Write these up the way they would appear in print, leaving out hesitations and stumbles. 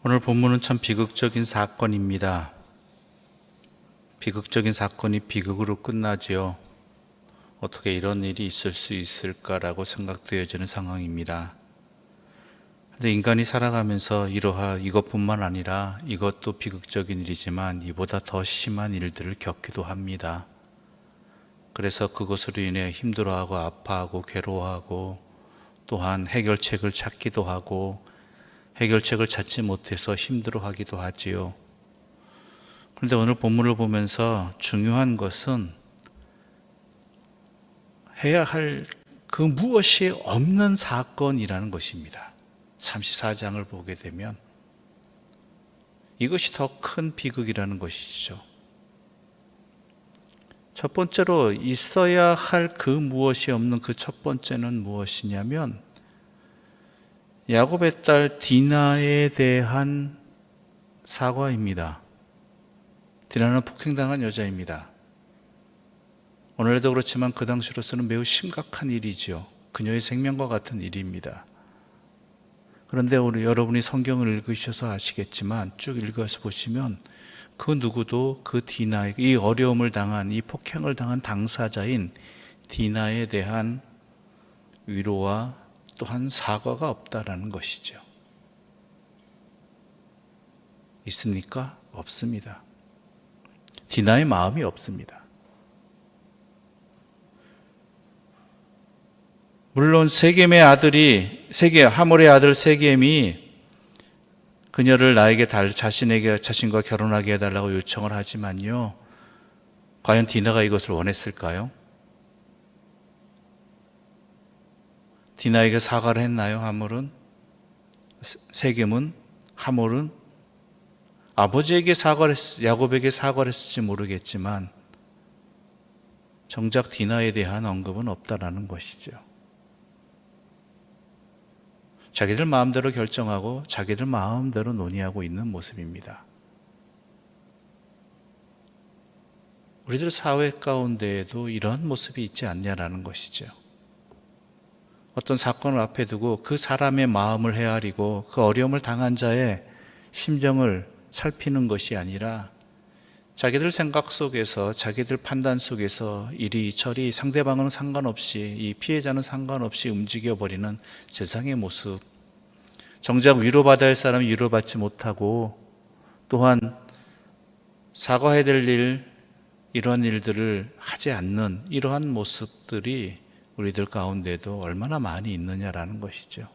오늘 본문은 참 비극적인 사건입니다. 비극적인 사건이 비극으로 끝나지요. 어떻게 이런 일이 있을 수 있을까라고 생각되어지는 상황입니다. 근데 인간이 살아가면서 이것뿐만 아니라 이것도 비극적인 일이지만 이보다 더 심한 일들을 겪기도 합니다. 그래서 그것으로 인해 힘들어하고 아파하고 괴로워하고 또한 해결책을 찾기도 하고 해결책을 찾지 못해서 힘들어하기도 하지요. 그런데 오늘 본문을 보면서 중요한 것은 해야 할 그 무엇이 없는 사건이라는 것입니다. 34장을 보게 되면 이것이 더 큰 비극이라는 것이죠. 첫 번째로 있어야 할 그 무엇이 없는 그 첫 번째는 무엇이냐면 야곱의 딸 디나에 대한 사과입니다. 디나는 폭행당한 여자입니다. 오늘도 그렇지만 그 당시로서는 매우 심각한 일이죠. 그녀의 생명과 같은 일입니다. 그런데 여러분이 성경을 읽으셔서 아시겠지만 쭉 읽어서 보시면 그 누구도 그 디나에게 이 어려움을 당한 이 폭행을 당한 당사자인 디나에 대한 위로와 또한 사과가 없다라는 것이죠. 있습니까? 없습니다. 디나의 마음이 없습니다. 물론 하몰의 아들 세겜이 그녀를 나에게 자신과 결혼하게 해달라고 요청을 하지만요. 과연 디나가 이것을 원했을까요? 디나에게 사과를 했나요? 세겜은? 하몰은? 아버지에게 야곱에게 사과를 했을지 모르겠지만 정작 디나에 대한 언급은 없다라는 것이죠. 자기들 마음대로 결정하고 자기들 마음대로 논의하고 있는 모습입니다. 우리들 사회 가운데에도 이런 모습이 있지 않냐라는 것이죠. 어떤 사건을 앞에 두고 그 사람의 마음을 헤아리고 그 어려움을 당한 자의 심정을 살피는 것이 아니라 자기들 생각 속에서 자기들 판단 속에서 이리저리 상대방은 상관없이 이 피해자는 상관없이 움직여버리는 세상의 모습, 정작 위로받아야 할 사람이 위로받지 못하고 또한 사과해야 될 이러한 일들을 하지 않는 이러한 모습들이 우리들 가운데도 얼마나 많이 있느냐라는 것이죠.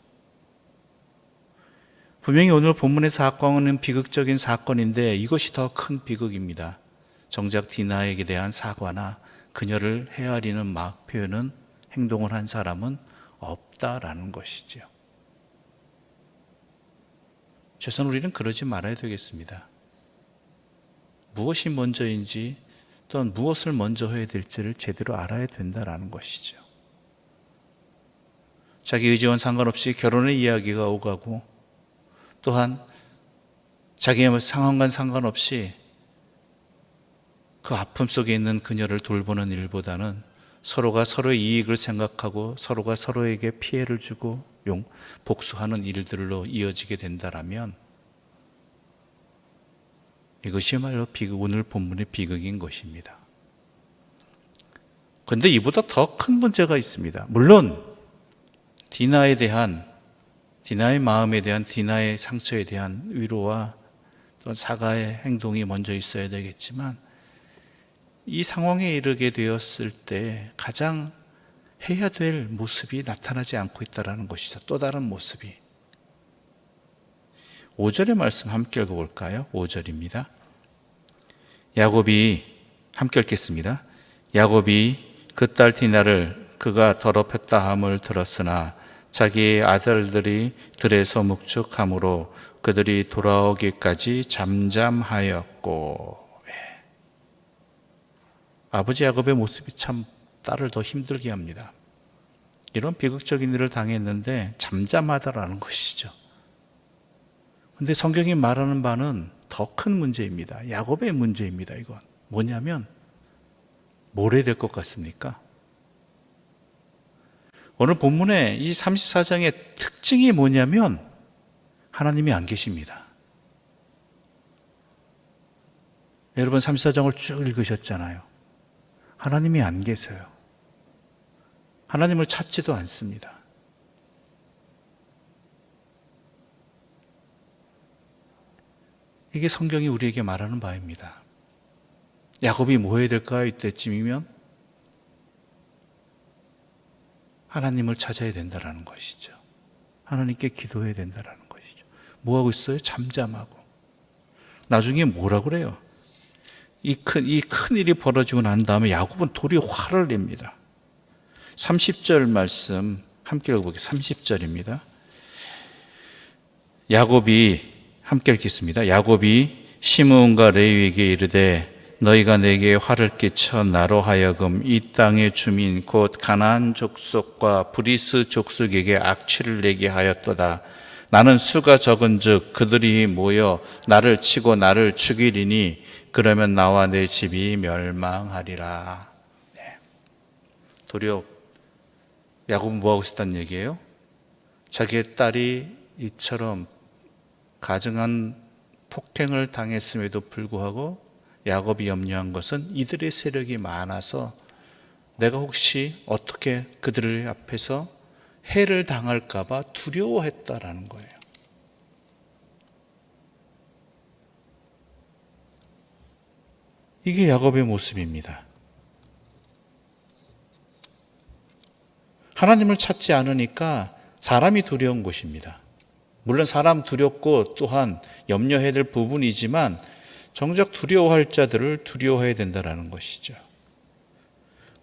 분명히 오늘 본문의 사건은 비극적인 사건인데 이것이 더 큰 비극입니다. 정작 디나에게 대한 사과나 그녀를 헤아리는 표현은 행동을 한 사람은 없다라는 것이죠. 최소한 우리는 그러지 말아야 되겠습니다. 무엇이 먼저인지 또는 무엇을 먼저 해야 될지를 제대로 알아야 된다라는 것이죠. 자기 의지와는 상관없이 결혼의 이야기가 오가고 또한 자기의 상황과 상관없이 그 아픔 속에 있는 그녀를 돌보는 일보다는 서로가 서로의 이익을 생각하고 서로가 서로에게 피해를 주고 복수하는 일들로 이어지게 된다라면 이것이야말로 오늘 본문의 비극인 것입니다. 그런데 이보다 더 큰 문제가 있습니다. 물론 디나의 마음에 대한 디나의 상처에 대한 위로와 또 사과의 행동이 먼저 있어야 되겠지만 이 상황에 이르게 되었을 때 가장 해야 될 모습이 나타나지 않고 있다는 것이죠. 또 다른 모습이. 5절의 말씀 함께 읽어볼까요? 5절입니다. 야곱이 함께 읽겠습니다. 야곱이 그 딸 디나를 그가 더럽혔다 함을 들었으나 자기의 아들들이 들에서 묵축함으로 그들이 돌아오기까지 잠잠하였고. 아버지 야곱의 모습이 참 딸을 더 힘들게 합니다. 이런 비극적인 일을 당했는데 잠잠하다라는 것이죠. 그런데 성경이 말하는 바는 더 큰 문제입니다. 야곱의 문제입니다. 이건 뭐냐면 뭘 해야 될 것 같습니까? 오늘 본문의 이 34장의 특징이 뭐냐면 하나님이 안 계십니다. 여러분 34장을 쭉 읽으셨잖아요. 하나님이 안 계세요. 하나님을 찾지도 않습니다. 이게 성경이 우리에게 말하는 바입니다. 야곱이 뭐 해야 될까요? 이때쯤이면 하나님을 찾아야 된다는 것이죠. 하나님께 기도해야 된다는 것이죠. 뭐 하고 있어요? 잠잠하고. 나중에 뭐라 그래요? 이 큰 일이 벌어지고 난 다음에 야곱은 도리어 화를 냅니다. 30절 말씀 함께 읽어보겠습니다. 30절입니다. 야곱이 함께 읽겠습니다. 야곱이 시므온과 레위에게 이르되 너희가 내게 화를 끼쳐 나로 하여금 이 땅의 주민 곧 가나안 족속과 브리스 족속에게 악취를 내게 하였도다. 나는 수가 적은즉 그들이 모여 나를 치고 나를 죽이리니 그러면 나와 내 집이 멸망하리라. 네. 도리어 야곱은 뭐하고 있었다는 얘기예요? 자기의 딸이 이처럼 가증한 폭행을 당했음에도 불구하고 야곱이 염려한 것은 이들의 세력이 많아서 내가 혹시 어떻게 그들 앞에서 해를 당할까 봐 두려워했다라는 거예요. 이게 야곱의 모습입니다. 하나님을 찾지 않으니까 사람이 두려운 것입니다. 물론 사람 두렵고 또한 염려해야 될 부분이지만 정작 두려워할 자들을 두려워해야 된다는 것이죠.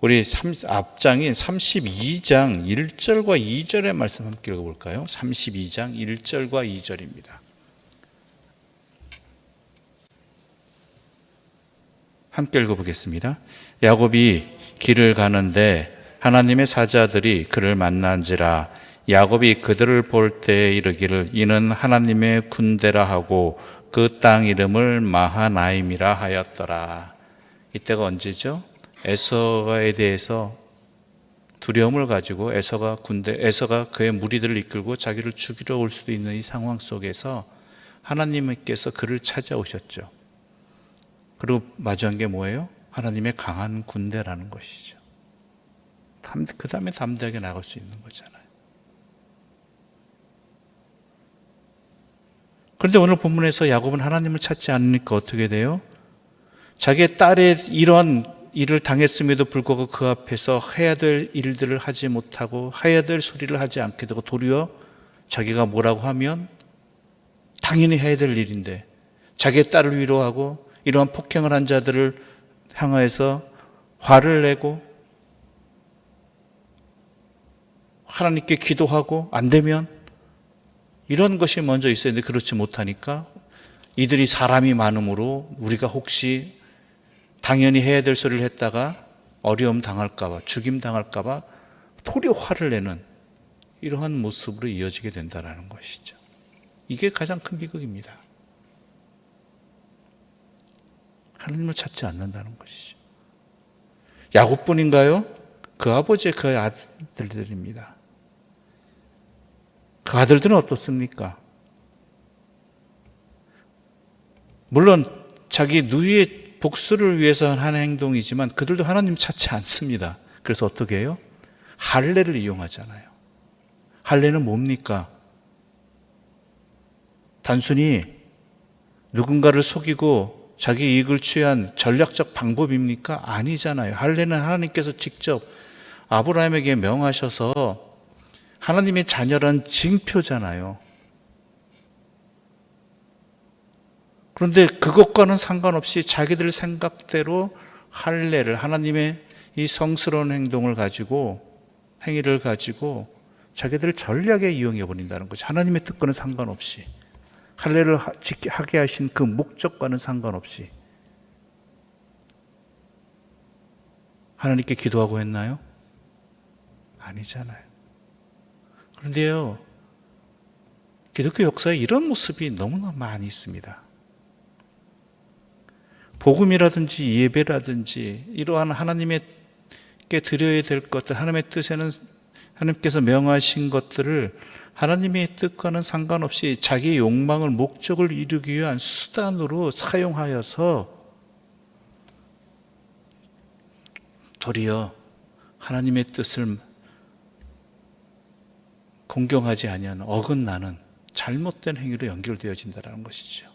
우리 앞장인 32장 1절과 2절의 말씀 함께 읽어볼까요? 32장 1절과 2절입니다. 함께 읽어보겠습니다. 야곱이 길을 가는데 하나님의 사자들이 그를 만난지라. 야곱이 그들을 볼 때 이르기를 이는 하나님의 군대라 하고 그 땅 이름을 마하나임이라 하였더라. 이때가 언제죠? 에서에 대해서 두려움을 가지고 에서가 그의 무리들을 이끌고 자기를 죽이러 올 수도 있는 이 상황 속에서 하나님께서 그를 찾아오셨죠. 그리고 마주한 게 뭐예요? 하나님의 강한 군대라는 것이죠. 그 다음에 담대하게 나갈 수 있는 거잖아요. 그런데 오늘 본문에서 야곱은 하나님을 찾지 않으니까 어떻게 돼요? 자기의 딸의 이런 일을 당했음에도 불구하고 그 앞에서 해야 될 일들을 하지 못하고 해야 될 소리를 하지 않게 되고 도리어 자기가 뭐라고 하면 당연히 해야 될 일인데 자기의 딸을 위로하고 이러한 폭행을 한 자들을 향하여서 화를 내고 하나님께 기도하고 안 되면 이런 것이 먼저 있어야 되는데 그렇지 못하니까 이들이 사람이 많으므로 우리가 혹시 당연히 해야 될 소리를 했다가 어려움 당할까 봐 죽임 당할까 봐 도리어 화를 내는 이러한 모습으로 이어지게 된다는 것이죠. 이게 가장 큰 비극입니다. 하나님을 찾지 않는다는 것이죠. 야곱뿐인가요? 그 아버지의 그 아들들입니다. 그 아들들은 어떻습니까? 물론 자기 누이의 복수를 위해서 하는 행동이지만 그들도 하나님 찾지 않습니다. 그래서 어떻게 해요? 할례를 이용하잖아요. 할례는 뭡니까? 단순히 누군가를 속이고 자기 이익을 취한 전략적 방법입니까? 아니잖아요. 할례는 하나님께서 직접 아브라함에게 명하셔서 하나님의 자녀란 징표잖아요. 그런데 그것과는 상관없이 자기들 생각대로 할례를 하나님의 이 성스러운 행동을 가지고 행위를 가지고 자기들 전략에 이용해 버린다는 거죠. 하나님의 뜻과는 상관없이 할례를 하게 하신 그 목적과는 상관없이 하나님께 기도하고 했나요? 아니잖아요. 그런데요, 기독교 역사에 이런 모습이 너무나 많이 있습니다. 복음이라든지 예배라든지 이러한 하나님께 드려야 될 것들, 하나님의 뜻에는 하나님께서 명하신 것들을 하나님의 뜻과는 상관없이 자기의 욕망을 목적을 이루기 위한 수단으로 사용하여서 도리어 하나님의 뜻을 공경하지 아니하는 어긋나는 잘못된 행위로 연결되어진다는 것이죠.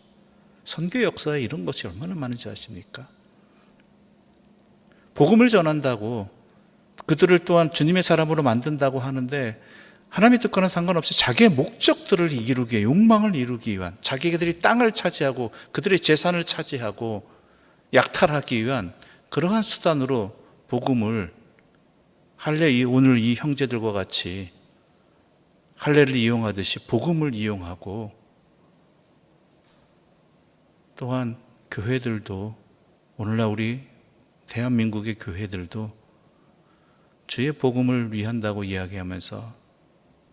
선교 역사에 이런 것이 얼마나 많은지 아십니까? 복음을 전한다고 그들을 또한 주님의 사람으로 만든다고 하는데 하나님의 뜻과는 상관없이 자기의 목적들을 이루기 위해, 욕망을 이루기 위한, 자기들이 땅을 차지하고 그들의 재산을 차지하고 약탈하기 위한 그러한 수단으로 복음을 오늘 이 형제들과 같이 할례를 이용하듯이 복음을 이용하고, 또한 교회들도, 오늘날 우리 대한민국의 교회들도 주의 복음을 위한다고 이야기하면서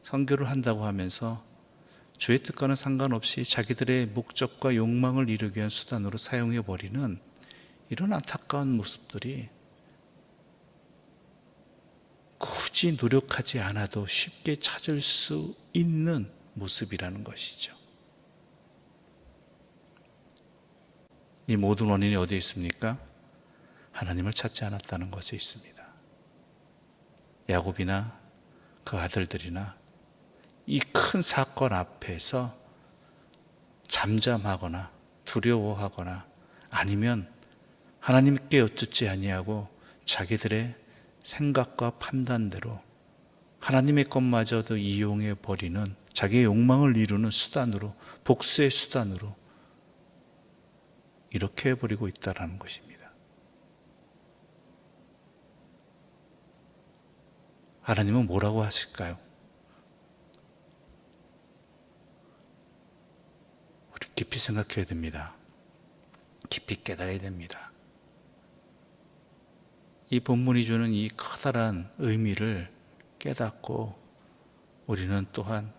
선교를 한다고 하면서 주의 뜻과는 상관없이 자기들의 목적과 욕망을 이루기 위한 수단으로 사용해버리는 이런 안타까운 모습들이 굳이 노력하지 않아도 쉽게 찾을 수 있는 모습이라는 것이죠. 이 모든 원인이 어디에 있습니까? 하나님을 찾지 않았다는 것에 있습니다. 야곱이나 그 아들들이나 이 큰 사건 앞에서 잠잠하거나 두려워하거나 아니면 하나님께 여쭙지 아니하고 자기들의 생각과 판단대로 하나님의 것마저도 이용해 버리는, 자기의 욕망을 이루는 수단으로, 복수의 수단으로 이렇게 해버리고 있다는 것입니다. 하나님은 뭐라고 하실까요? 우리 깊이 생각해야 됩니다. 깊이 깨달아야 됩니다. 이 본문이 주는 이 커다란 의미를 깨닫고 우리는 또한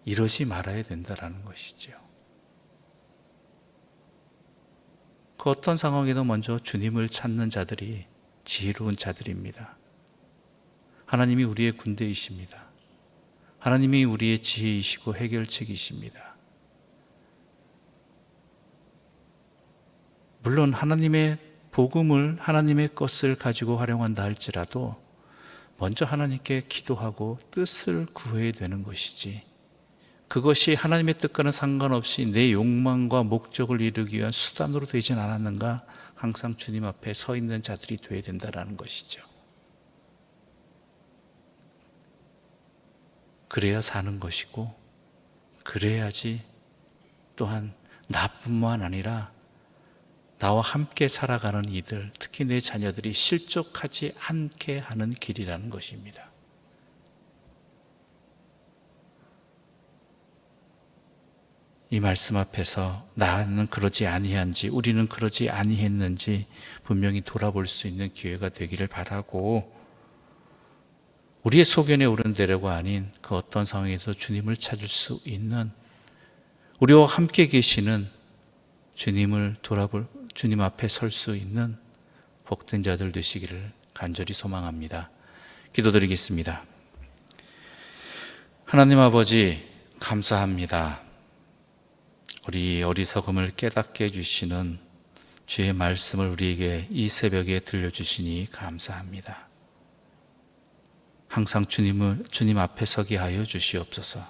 이러지 말아야 된다는 것이죠. 그 어떤 상황에도 먼저 주님을 찾는 자들이 지혜로운 자들입니다. 하나님이 우리의 군대이십니다. 하나님이 우리의 지혜이시고 해결책이십니다. 물론 하나님의 복음을, 하나님의 것을 가지고 활용한다 할지라도 먼저 하나님께 기도하고 뜻을 구해야 되는 것이지, 그것이 하나님의 뜻과는 상관없이 내 욕망과 목적을 이루기 위한 수단으로 되진 않았는가, 항상 주님 앞에 서 있는 자들이 되어야 된다는 것이죠. 그래야 사는 것이고, 그래야지 또한 나뿐만 아니라 나와 함께 살아가는 이들, 특히 내 자녀들이 실족하지 않게 하는 길이라는 것입니다. 이 말씀 앞에서 나는 그러지 아니한지, 우리는 그러지 아니했는지 분명히 돌아볼 수 있는 기회가 되기를 바라고, 우리의 소견에 오른 대로가 아닌 그 어떤 상황에서 주님을 찾을 수 있는, 우리와 함께 계시는 주님 앞에 설 수 있는 복된 자들 되시기를 간절히 소망합니다. 기도드리겠습니다. 하나님 아버지, 감사합니다. 우리 어리석음을 깨닫게 해주시는 주의 말씀을 우리에게 이 새벽에 들려주시니 감사합니다. 항상 주님 앞에 서게 하여 주시옵소서.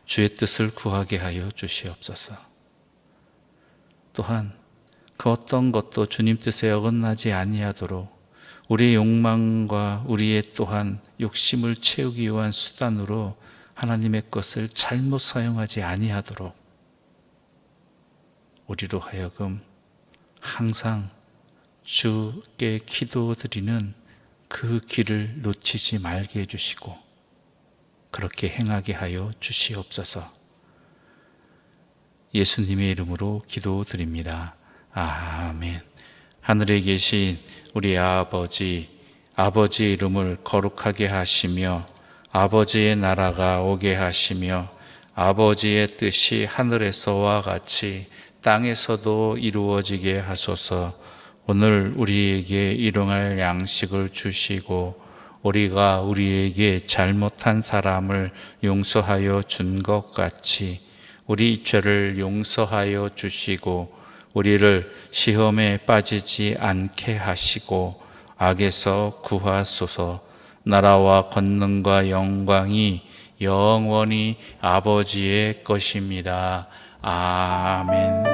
주의 뜻을 구하게 하여 주시옵소서. 또한 그 어떤 것도 주님 뜻에 어긋나지 아니하도록 우리의 욕망과 우리의 또한 욕심을 채우기 위한 수단으로 하나님의 것을 잘못 사용하지 아니하도록 우리로 하여금 항상 주께 기도드리는 그 길을 놓치지 말게 해주시고 그렇게 행하게 하여 주시옵소서. 예수님의 이름으로 기도드립니다. 아멘. 하늘에 계신 우리 아버지의 이름을 거룩하게 하시며 아버지의 나라가 오게 하시며 아버지의 뜻이 하늘에서와 같이 땅에서도 이루어지게 하소서. 오늘 우리에게 일용할 양식을 주시고 우리가 우리에게 잘못한 사람을 용서하여 준 것 같이 우리 죄를 용서하여 주시고 우리를 시험에 빠지지 않게 하시고 악에서 구하소서. 나라와 권능과 영광이 영원히 아버지의 것입니다. 아멘.